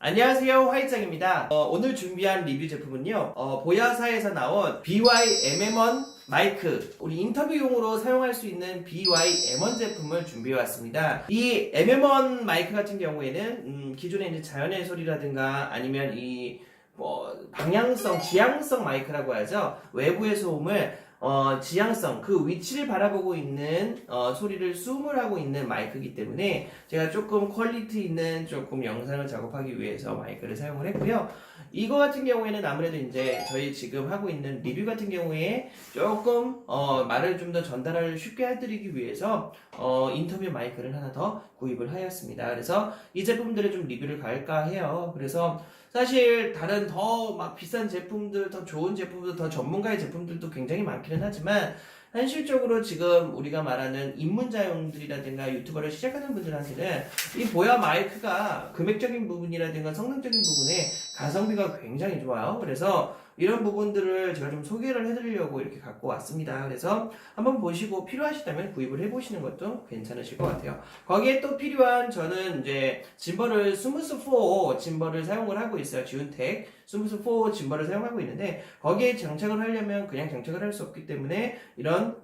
안녕하세요, 화이짱입니다. 오늘 준비한 리뷰 제품은요, 보야사에서 나온 BY-MM1 마이크, 우리 인터뷰용으로 사용할 수 있는 BY-M1 제품을 준비해왔습니다. 이 MM1 마이크 같은 경우에는 기존에 이제 자연의 소리라든가 아니면 방향성, 지향성 마이크라고 하죠. 외부의 소음을 지향성, 그 위치를 바라보고 있는 소리를 수음을 하고 있는 마이크이기 때문에 제가 조금 퀄리티 있는 조금 영상을 작업하기 위해서 마이크를 사용을 했고요. 이거 같은 경우에는 아무래도 이제 저희 지금 하고 있는 리뷰 같은 경우에 조금 말을 좀 더 전달을 쉽게 해드리기 위해서 인터뷰 마이크를 하나 더 구입을 하였습니다. 그래서 이 제품들을 좀 리뷰를 갈까 해요. 그래서 사실 다른 더 막 비싼 제품들, 더 좋은 제품들, 더 전문가의 제품들도 굉장히 많기는 하지만 현실적으로 지금 우리가 말하는 입문자용들이라든가 유튜버를 시작하는 분들한테는 이 보야 마이크가 금액적인 부분이라든가 성능적인 부분에 가성비가 굉장히 좋아요. 그래서 이런 부분들을 제가 좀 소개를 해드리려고 이렇게 갖고 왔습니다. 그래서 한번 보시고 필요하시다면 구입을 해보시는 것도 괜찮으실 것 같아요. 거기에 또 필요한 저는 이제 짐벌을 스무스4 짐벌을 사용을 하고 있어요. 지운텍 스무스4 짐벌을 사용하고 있는데 거기에 장착을 하려면 그냥 장착을 할 수 없기 때문에 이런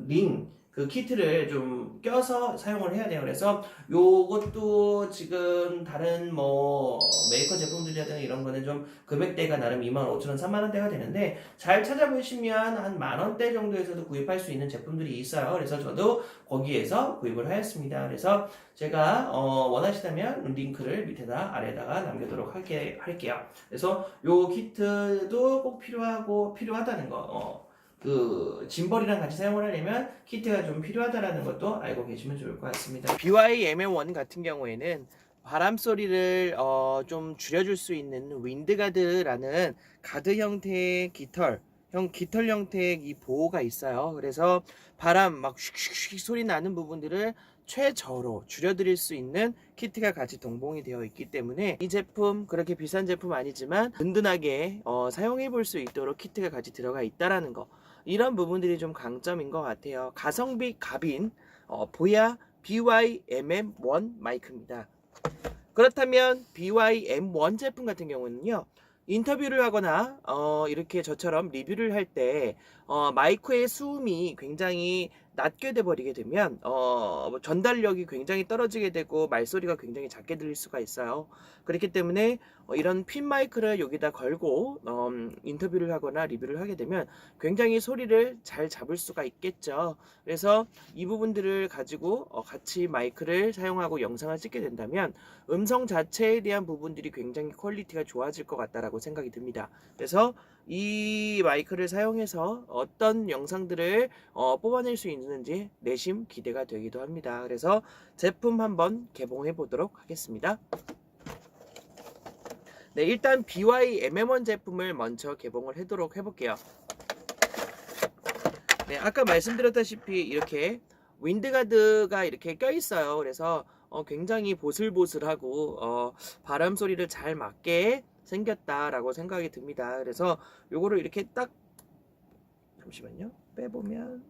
그 키트를 좀 껴서 사용을 해야 돼요. 그래서 요것도 지금 다른 메이커 제품들이라든가 이런 거는 좀 금액대가 나름 25,000원, 30,000원대가 되는데 잘 찾아보시면 한 만원대 정도에서도 구입할 수 있는 제품들이 있어요. 그래서 저도 거기에서 구입을 하였습니다. 그래서 제가 원하시다면 링크를 밑에다 아래에다가 남겨도록 할게요. 그래서 요 키트도 꼭 필요하다는 거 짐벌이랑 같이 사용을 하려면 키트가 좀 필요하다라는 것도 알고 계시면 좋을 것 같습니다. BY-MM1 같은 경우에는 바람 소리를 좀 줄여줄 수 있는 윈드가드라는 가드 형태의 깃털 형태의 이 보호가 있어요. 그래서 바람 막 슉슉슉 소리 나는 부분들을 최저로 줄여드릴 수 있는 키트가 같이 동봉이 되어 있기 때문에 이 제품 그렇게 비싼 제품 아니지만 든든하게 사용해 볼 수 있도록 키트가 같이 들어가 있다라는 거, 이런 부분들이 좀 강점인 것 같아요. 가성비 갑인 보야 BY-MM1 마이크입니다. 그렇다면 BY-M1 제품 같은 경우는요, 인터뷰를 하거나 이렇게 저처럼 리뷰를 할 때 마이크의 수음이 굉장히 낮게 돼 버리게 되면 전달력이 굉장히 떨어지게 되고 말소리가 굉장히 작게 들릴 수가 있어요. 그렇기 때문에 이런 핀 마이크를 여기다 걸고 인터뷰를 하거나 리뷰를 하게 되면 굉장히 소리를 잘 잡을 수가 있겠죠. 그래서 이 부분들을 가지고 같이 마이크를 사용하고 영상을 찍게 된다면 음성 자체에 대한 부분들이 굉장히 퀄리티가 좋아질 것 같다라고 생각이 듭니다. 그래서 이 마이크를 사용해서 어떤 영상들을 뽑아낼 수 있는지 내심 기대가 되기도 합니다. 그래서 제품 한번 개봉해 보도록 하겠습니다. 네, 일단 BY-MM1 제품을 먼저 개봉을 하도록 해볼게요. 네, 아까 말씀드렸다시피 이렇게 윈드가드가 이렇게 껴있어요. 그래서 굉장히 보슬보슬하고 바람 소리를 잘 맞게 생겼다라고 생각이 듭니다. 그래서 요거를 이렇게 딱 잠시만요. 빼보면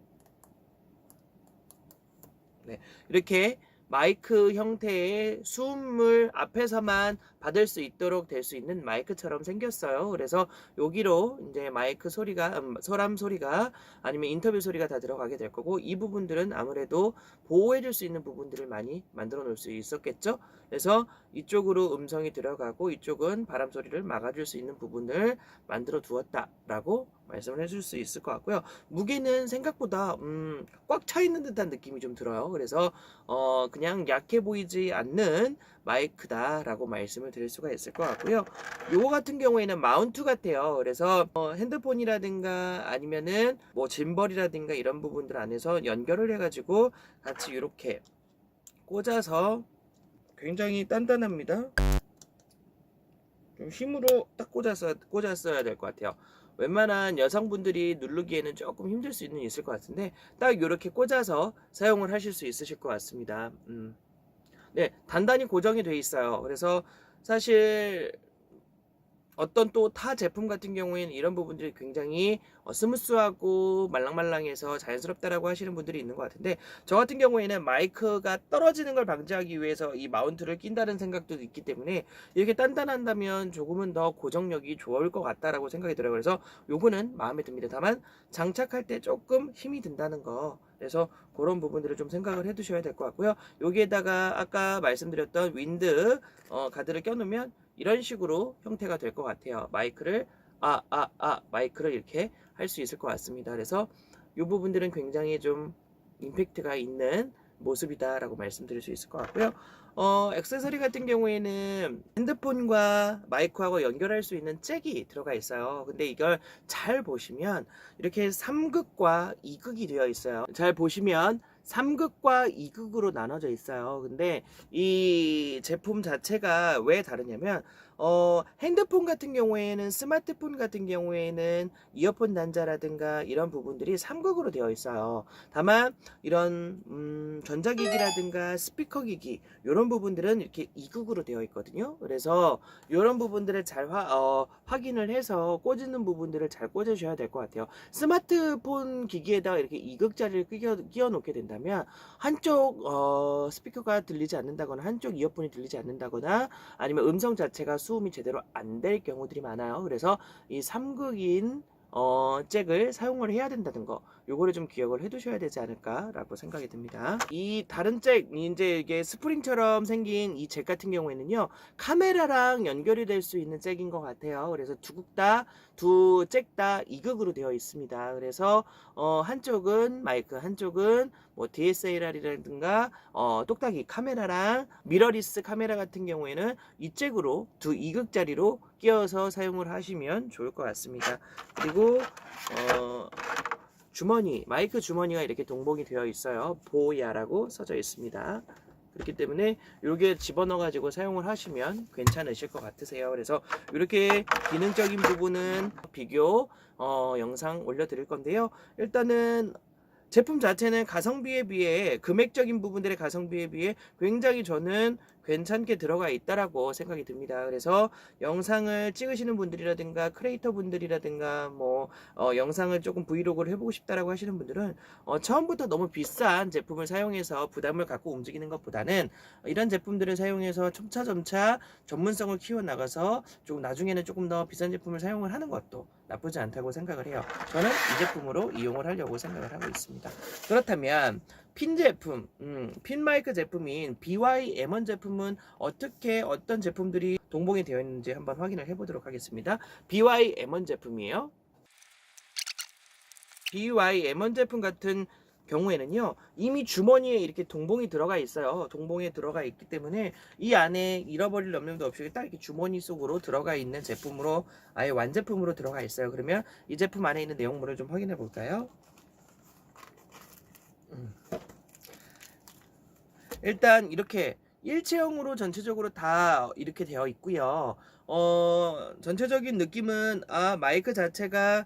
네, 이렇게 마이크 형태의 수음을 앞에서만 받을 수 있도록 될 수 있는 마이크처럼 생겼어요. 그래서 여기로 이제 마이크 소리가 서람 소리가 아니면 인터뷰 소리가 다 들어가게 될 거고, 이 부분들은 아무래도 보호해 줄 수 있는 부분들을 많이 만들어 놓을 수 있었겠죠. 그래서 이쪽으로 음성이 들어가고 이쪽은 바람 소리를 막아줄 수 있는 부분을 만들어 두었다라고 말씀을 해줄 수 있을 것 같고요. 무게는 생각보다 꽉 차 있는 듯한 느낌이 좀 들어요. 그래서 그냥 약해 보이지 않는 마이크다라고 말씀을 드릴 수가 있을 것 같고요. 요거 같은 경우에는 마운트 같아요. 그래서 핸드폰이라든가 아니면은 짐벌이라든가 이런 부분들 안에서 연결을 해가지고 같이 이렇게 꽂아서 굉장히 단단합니다. 좀 힘으로 딱 꽂았어야 될 것 같아요. 웬만한 여성분들이 누르기에는 조금 힘들 수 있을 것 같은데 딱 이렇게 꽂아서 사용을 하실 수 있으실 것 같습니다. 네, 단단히 고정이 돼 있어요. 그래서 사실 어떤 또 타 제품 같은 경우에는 이런 부분들이 굉장히 스무스하고 말랑말랑해서 자연스럽다라고 하시는 분들이 있는 것 같은데, 저 같은 경우에는 마이크가 떨어지는 걸 방지하기 위해서 이 마운트를 낀다는 생각도 있기 때문에 이렇게 단단한다면 조금은 더 고정력이 좋을 것 같다라고 생각이 들어요. 그래서 요거는 마음에 듭니다. 다만 장착할 때 조금 힘이 든다는 거, 그래서 그런 부분들을 좀 생각을 해 두셔야 될 것 같고요. 여기에다가 아까 말씀드렸던 윈드 가드를 껴놓으면 이런 식으로 형태가 될 것 같아요. 마이크를 마이크를 이렇게 할 수 있을 것 같습니다. 그래서 이 부분들은 굉장히 좀 임팩트가 있는 모습이다 라고 말씀드릴 수 있을 것 같고요. 액세서리 같은 경우에는 핸드폰과 마이크하고 연결할 수 있는 잭이 들어가 있어요. 근데 이걸 잘 보시면 이렇게 3극과 2극이 되어 있어요. 잘 보시면 3극과 2극으로 나눠져 있어요. 근데 이 제품 자체가 왜 다르냐면 핸드폰 같은 경우에는, 스마트폰 같은 경우에는 이어폰 단자라든가 이런 부분들이 3극으로 되어 있어요. 다만 이런 전자기기라든가 스피커 기기 이런 부분들은 이렇게 2극으로 되어 있거든요. 그래서 이런 부분들을 잘 확인을 해서 꽂는 부분들을 잘 꽂아주셔야 될 것 같아요. 스마트폰 기기에다가 이렇게 2극짜리를 끼워 놓게 된다면 한쪽 스피커가 들리지 않는다거나 한쪽 이어폰이 들리지 않는다거나 아니면 음성 자체가 수음이 제대로 안 될 경우들이 많아요. 그래서 이 3극인 잭을 사용을 해야 된다는 거, 요거를 좀 기억을 해 두셔야 되지 않을까 라고 생각이 듭니다. 이 다른 잭, 이제 이게 스프링처럼 생긴 이 잭 같은 경우에는요, 카메라랑 연결이 될 수 있는 잭인 것 같아요. 그래서 두 잭 다 2극으로 되어 있습니다. 그래서 한쪽은 마이크, 한쪽은 뭐 DSLR이라든가 똑딱이 카메라랑 미러리스 카메라 같은 경우에는 이 잭으로 두 2극짜리로 끼워서 사용을 하시면 좋을 것 같습니다. 그리고 주머니, 마이크 주머니가 이렇게 동봉이 되어 있어요. 보야라고 써져 있습니다. 그렇기 때문에 이렇게 집어넣어 가지고 사용을 하시면 괜찮으실 것 같으세요. 그래서 이렇게 기능적인 부분은 비교 영상 올려드릴 건데요. 일단은 제품 자체는 가성비에 비해, 금액적인 부분들의 가성비에 비해 굉장히 저는 괜찮게 들어가 있다라고 생각이 듭니다. 그래서 영상을 찍으시는 분들이라든가 크리에이터 분들이라든가 뭐 영상을 조금 브이로그를 해보고 싶다라고 하시는 분들은 처음부터 너무 비싼 제품을 사용해서 부담을 갖고 움직이는 것보다는 이런 제품들을 사용해서 점차 전문성을 키워나가서 좀 나중에는 조금 더 비싼 제품을 사용을 하는 것도 나쁘지 않다고 생각을 해요. 저는 이 제품으로 이용을 하려고 생각을 하고 있습니다. 그렇다면 핀 제품, 핀 마이크 제품인 BY-M1 제품은 어떤 제품들이 동봉이 되어 있는지 한번 확인을 해보도록 하겠습니다. BY-M1 제품이에요. BY-M1 제품 같은 경우에는요, 이미 주머니에 이렇게 동봉이 들어가 있어요. 동봉에 들어가 있기 때문에 이 안에 잃어버릴 염려도 없이 딱 이렇게 주머니 속으로 들어가 있는 제품으로, 아예 완제품으로 들어가 있어요. 그러면 이 제품 안에 있는 내용물을 좀 확인해 볼까요? 일단 이렇게 일체형으로 전체적으로 다 이렇게 되어 있고요. 전체적인 느낌은 마이크 자체가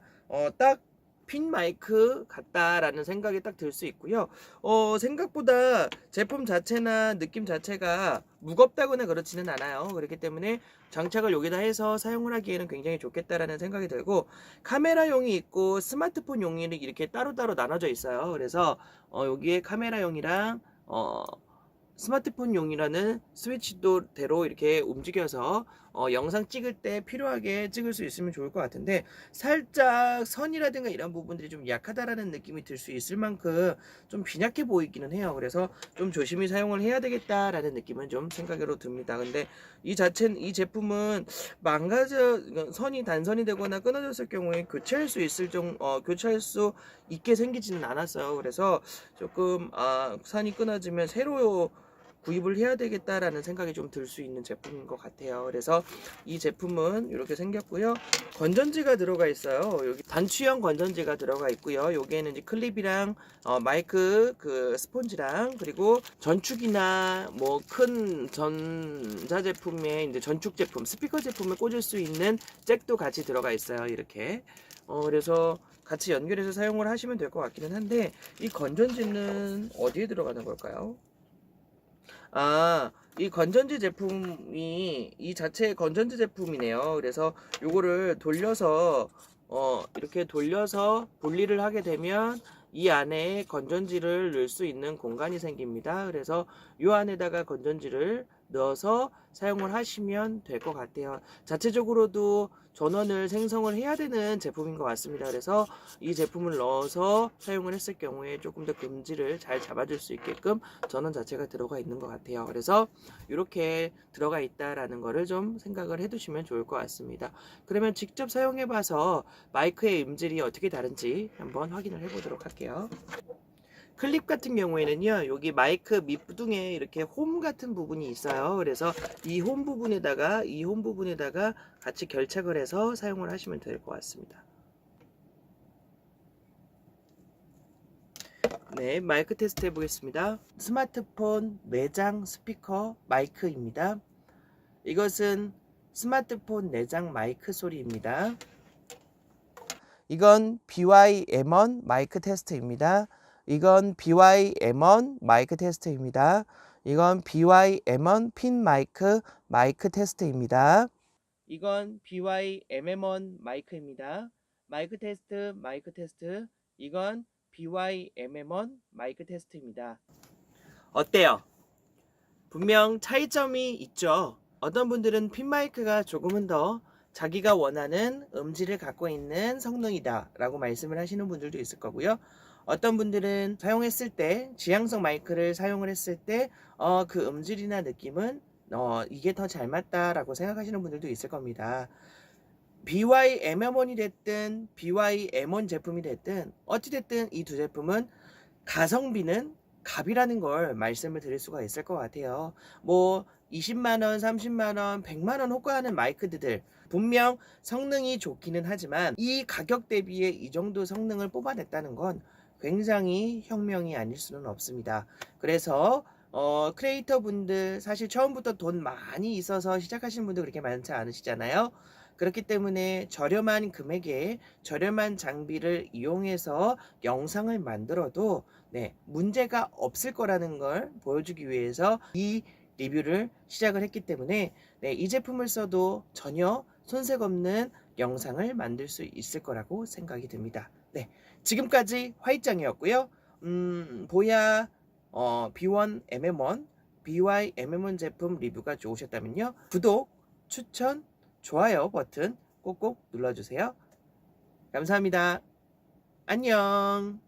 딱 핀 마이크 같다라는 생각이 딱 들 수 있고요. 생각보다 제품 자체나 느낌 자체가 무겁다거나 그렇지는 않아요. 그렇기 때문에 장착을 여기다 해서 사용을 하기에는 굉장히 좋겠다라는 생각이 들고, 카메라용이 있고 스마트폰용이 이렇게 따로따로 나눠져 있어요. 그래서 여기에 카메라용이랑 스마트폰용이라는 스위치대로 이렇게 움직여서 영상 찍을 때 필요하게 찍을 수 있으면 좋을 것 같은데, 살짝 선이라든가 이런 부분들이 좀 약하다라는 느낌이 들 수 있을 만큼 좀 빈약해 보이기는 해요. 그래서 좀 조심히 사용을 해야 되겠다라는 느낌은 좀 생각으로 듭니다. 근데 이 제품은 선이 단선이 되거나 끊어졌을 경우에 교체할 수 있게 생기지는 않았어요. 그래서 조금 선이 끊어지면 새로 구입을 해야 되겠다라는 생각이 좀 들 수 있는 제품인 것 같아요. 그래서 이 제품은 이렇게 생겼고요. 건전지가 들어가 있어요. 여기 단추형 건전지가 들어가 있고요. 여기에는 이제 클립이랑 마이크 그 스폰지랑, 그리고 전축이나 뭐 큰 전자 제품에 이제 전축 제품, 스피커 제품을 꽂을 수 있는 잭도 같이 들어가 있어요. 이렇게. 그래서 같이 연결해서 사용을 하시면 될 것 같기는 한데, 이 건전지는 어디에 들어가는 걸까요? 이 건전지 제품이 이 자체의 건전지 제품이네요. 그래서 요거를 돌려서 이렇게 돌려서 분리를 하게 되면 이 안에 건전지를 넣을 수 있는 공간이 생깁니다. 그래서 이 안에다가 건전지를 넣어서 사용을 하시면 될 것 같아요. 자체적으로도 전원을 생성을 해야 되는 제품인 것 같습니다. 그래서 이 제품을 넣어서 사용을 했을 경우에 조금 더 금지를 잘 잡아줄 수 있게끔 전원 자체가 들어가 있는 것 같아요. 그래서 이렇게 들어가 있다라는 거를 좀 생각을 해두시면 좋을 것 같습니다. 그러면 직접 사용해봐서 마이크의 음질이 어떻게 다른지 한번 확인을 해보도록 할게요. 클립 같은 경우에는요, 여기 마이크 밑부둥에 이렇게 홈 같은 부분이 있어요. 그래서 이 홈 부분에다가 같이 결착을 해서 사용을 하시면 될 것 같습니다. 네, 마이크 테스트 해보겠습니다. 스마트폰 내장 스피커 마이크입니다. 이것은 스마트폰 내장 마이크 소리입니다. 이건 BY-M1 마이크 테스트입니다. 이건 BY-M1 마이크 테스트입니다. 이건 BY-M1 핀 마이크 테스트입니다. 이건 BY-MM1 마이크입니다. 마이크 테스트. 이건 BY-MM1 마이크 테스트입니다. 어때요? 분명 차이점이 있죠. 어떤 분들은 핀 마이크가 조금은 더 자기가 원하는 음질을 갖고 있는 성능이다 라고 말씀을 하시는 분들도 있을 거고요. 어떤 분들은 사용했을 때 지향성 마이크를 사용을 했을 때 그 음질이나 느낌은 이게 더 잘 맞다 라고 생각하시는 분들도 있을 겁니다. BY-MM1이 됐든 BY-M1 제품이 됐든 어찌됐든 이 두 제품은 가성비는 갑이라는 걸 말씀을 드릴 수가 있을 것 같아요. 뭐 20만원, 30만원, 100만원 호가하는 마이크들 분명 성능이 좋기는 하지만 이 가격 대비에 이 정도 성능을 뽑아냈다는 건 굉장히 혁명이 아닐 수는 없습니다. 그래서 크리에이터 분들 사실 처음부터 돈 많이 있어서 시작하시는 분들 그렇게 많지 않으시잖아요. 그렇기 때문에 저렴한 금액에 저렴한 장비를 이용해서 영상을 만들어도 문제가 없을 거라는 걸 보여주기 위해서 이 리뷰를 시작을 했기 때문에 이 제품을 써도 전혀 손색 없는 영상을 만들 수 있을 거라고 생각이 듭니다. 지금까지 화이짱이었고요. 보야 B1 MM1 BY MM1 제품 리뷰가 좋으셨다면요, 구독, 추천, 좋아요 버튼 꼭꼭 눌러주세요. 감사합니다. 안녕.